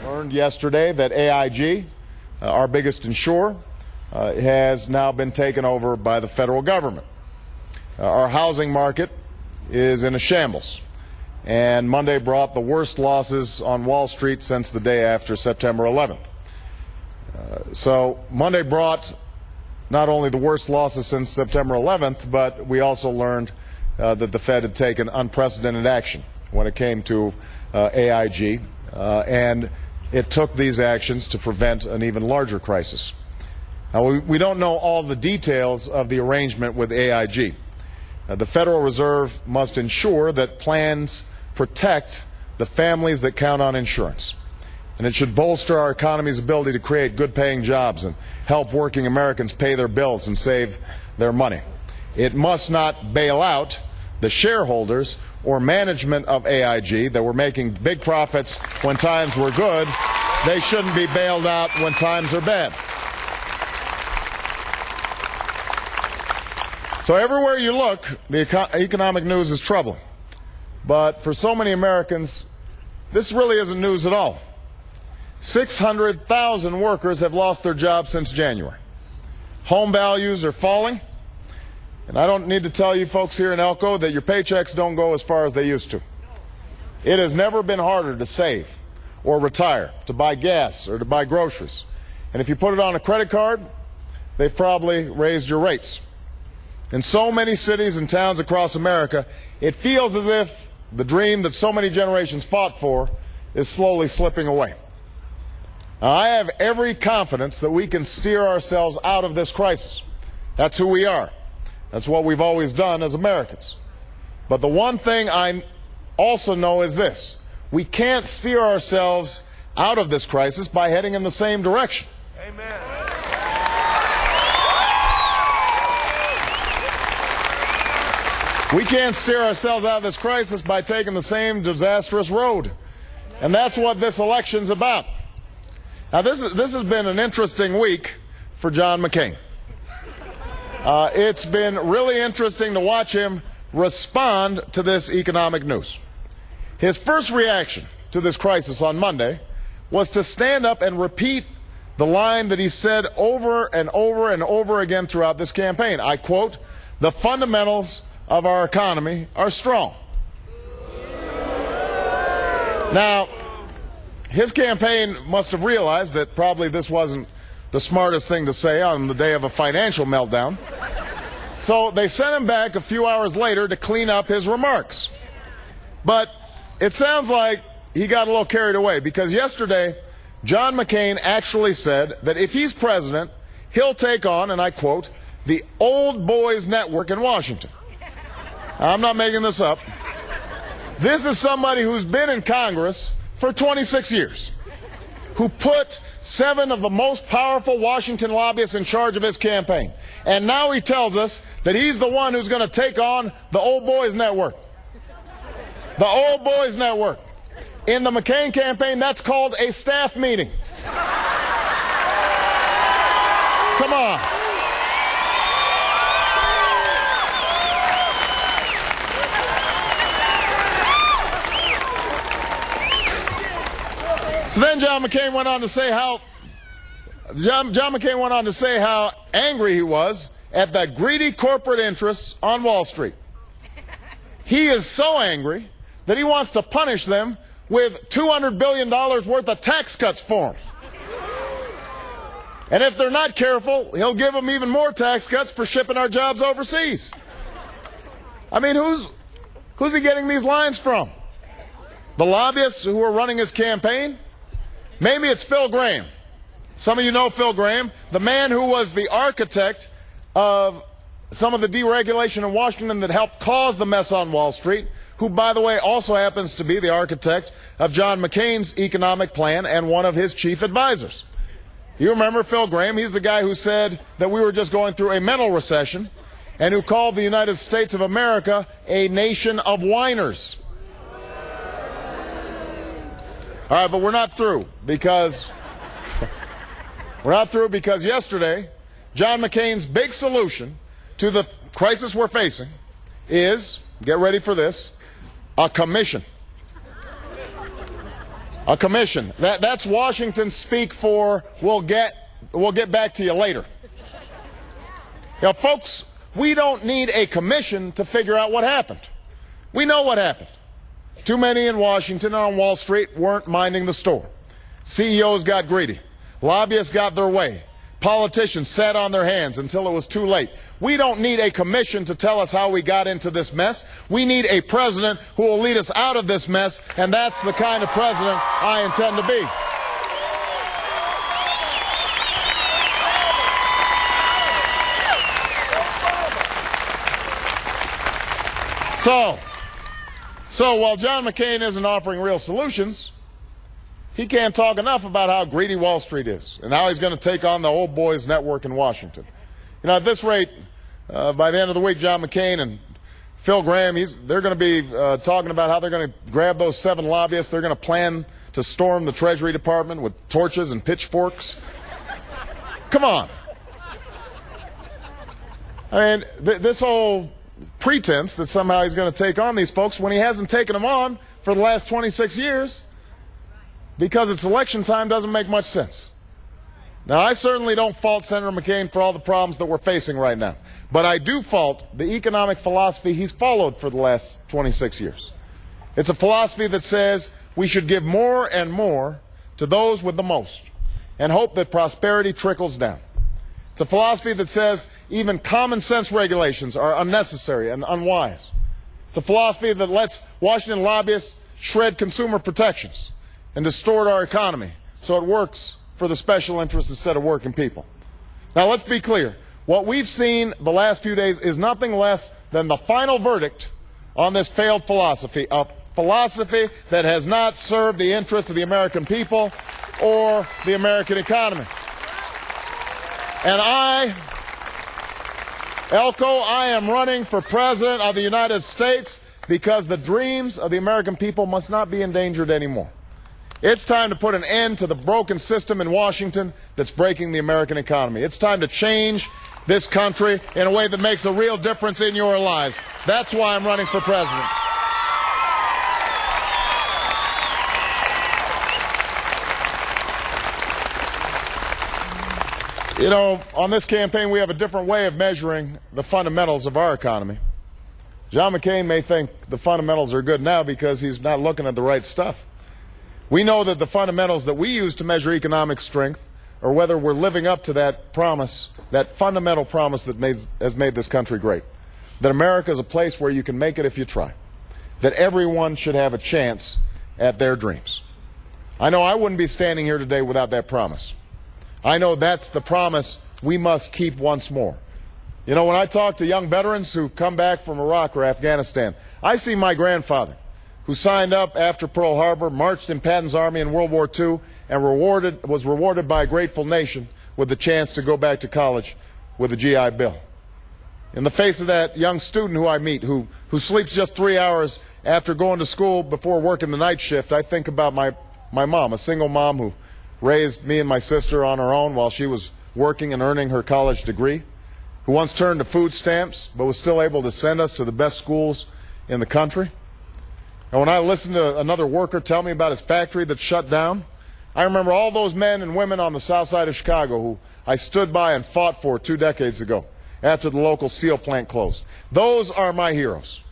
Learned yesterday that AIG, our biggest insurer, has now been taken over by the federal government. Our housing market is in a shambles, and Monday brought the worst losses on Wall Street since the day after September 11th. So Monday brought not only the worst losses since September 11th, but we also learned that the Fed had taken unprecedented action when it came to AIG, and it took these actions to prevent an even larger crisis. Now, we don't know all the details of the arrangement with AIG. The Federal Reserve must ensure that plans protect the families that count on insurance. And it should bolster our economy's ability to create good-paying jobs and help working Americans pay their bills and save their money. It must not bail out the shareholders or management of AIG that were making big profits when times were good. They shouldn't be bailed out when times are bad. So everywhere you look, the economic news is troubling. But for so many Americans, this really isn't news at all. 600,000 workers have lost their jobs since January. Home values are falling. And I don't need to tell you folks here in Elko that your paychecks don't go as far as they used to. It has never been harder to save or retire, to buy gas or to buy groceries. And if you put it on a credit card, they've probably raised your rates. In so many cities and towns across America, it feels as if the dream that so many generations fought for is slowly slipping away. Now, I have every confidence that we can steer ourselves out of this crisis. That's who we are. That's what we've always done as Americans. But the one thing I also know is this: we can't steer ourselves out of this crisis by heading in the same direction. Amen. We can't steer ourselves out of this crisis by taking the same disastrous road. And that's what this election's about. Now, this has been an interesting week for John McCain. It's been really interesting to watch him respond to this economic news. His first reaction to this crisis on Monday was to stand up and repeat the line that he said over and over and over again throughout this campaign. I quote, "The fundamentals of our economy are strong." Now, his campaign must have realized that probably this wasn't the smartest thing to say on the day of a financial meltdown. So they sent him back a few hours later to clean up his remarks. But it sounds like he got a little carried away, because yesterday John McCain actually said that if he's president, he'll take on, and I quote, "the old boys network in Washington." I'm not making this up. This is somebody who's been in Congress for 26 years, who put 7 of the most powerful Washington lobbyists in charge of his campaign. And now he tells us that he's the one who's going to take on the old boys network. The old boys network. In the McCain campaign, that's called a staff meeting. Come on. So then John McCain went on to say how angry he was at the greedy corporate interests on Wall Street. He is so angry that he wants to punish them with $200 billion worth of tax cuts for them. And if they're not careful, he'll give them even more tax cuts for shipping our jobs overseas. I mean, who's he getting these lines from? The lobbyists who are running his campaign? Maybe it's Phil Gramm. Some of you know Phil Gramm, the man who was the architect of some of the deregulation in Washington that helped cause the mess on Wall Street, who, by the way, also happens to be the architect of John McCain's economic plan and one of his chief advisors. You remember Phil Gramm? He's the guy who said that we were just going through a mental recession and who called the United States of America a nation of whiners. All right, but we're not through, because yesterday, John McCain's big solution to the crisis we're facing is, get ready for this, a commission. A commission. That's Washington speak for we'll get back to you later. Now, folks, we don't need a commission to figure out what happened. We know what happened. Too many in Washington and on Wall Street weren't minding the store. CEOs got greedy. Lobbyists got their way. Politicians sat on their hands until it was too late. We don't need a commission to tell us how we got into this mess. We need a president who will lead us out of this mess, and that's the kind of president I intend to be. So while John McCain isn't offering real solutions, he can't talk enough about how greedy Wall Street is and how he's going to take on the old boys network in Washington. You know, at this rate, by the end of the week, John McCain and Phil Gramm, they're going to be talking about how they're going to grab those 7 lobbyists. They're going to plan to storm the Treasury Department with torches and pitchforks. Come on. I mean, this whole pretense that somehow he's going to take on these folks when he hasn't taken them on for the last 26 years because it's election time doesn't make much sense. Now, I certainly don't fault Senator McCain for all the problems that we're facing right now, but I do fault the economic philosophy he's followed for the last 26 years. It's a philosophy that says we should give more and more to those with the most and hope that prosperity trickles down. It's a philosophy that says even common sense regulations are unnecessary and unwise. It's a philosophy that lets Washington lobbyists shred consumer protections and distort our economy so it works for the special interests instead of working people. Now, let's be clear. What we've seen the last few days is nothing less than the final verdict on this failed philosophy, a philosophy that has not served the interests of the American people or the American economy. And Elko, I am running for President of the United States because the dreams of the American people must not be endangered anymore. It's time to put an end to the broken system in Washington that's breaking the American economy. It's time to change this country in a way that makes a real difference in your lives. That's why I'm running for president. You know, on this campaign, we have a different way of measuring the fundamentals of our economy. John McCain may think the fundamentals are good now because he's not looking at the right stuff. We know that the fundamentals that we use to measure economic strength are whether we're living up to that promise, that fundamental promise that has made this country great. That America is a place where you can make it if you try. That everyone should have a chance at their dreams. I know I wouldn't be standing here today without that promise. I know that's the promise we must keep once more. You know, when I talk to young veterans who come back from Iraq or Afghanistan, I see my grandfather, who signed up after Pearl Harbor, marched in Patton's Army in World War II, and was rewarded by a grateful nation with the chance to go back to college with a GI Bill. In the face of that young student who I meet, who sleeps just 3 hours after going to school before working the night shift, I think about my mom, a single mom who raised me and my sister on her own while she was working and earning her college degree, who once turned to food stamps but was still able to send us to the best schools in the country. And when I listened to another worker tell me about his factory that shut down, I remember all those men and women on the south side of Chicago who I stood by and fought for 2 decades ago after the local steel plant closed. Those are my heroes.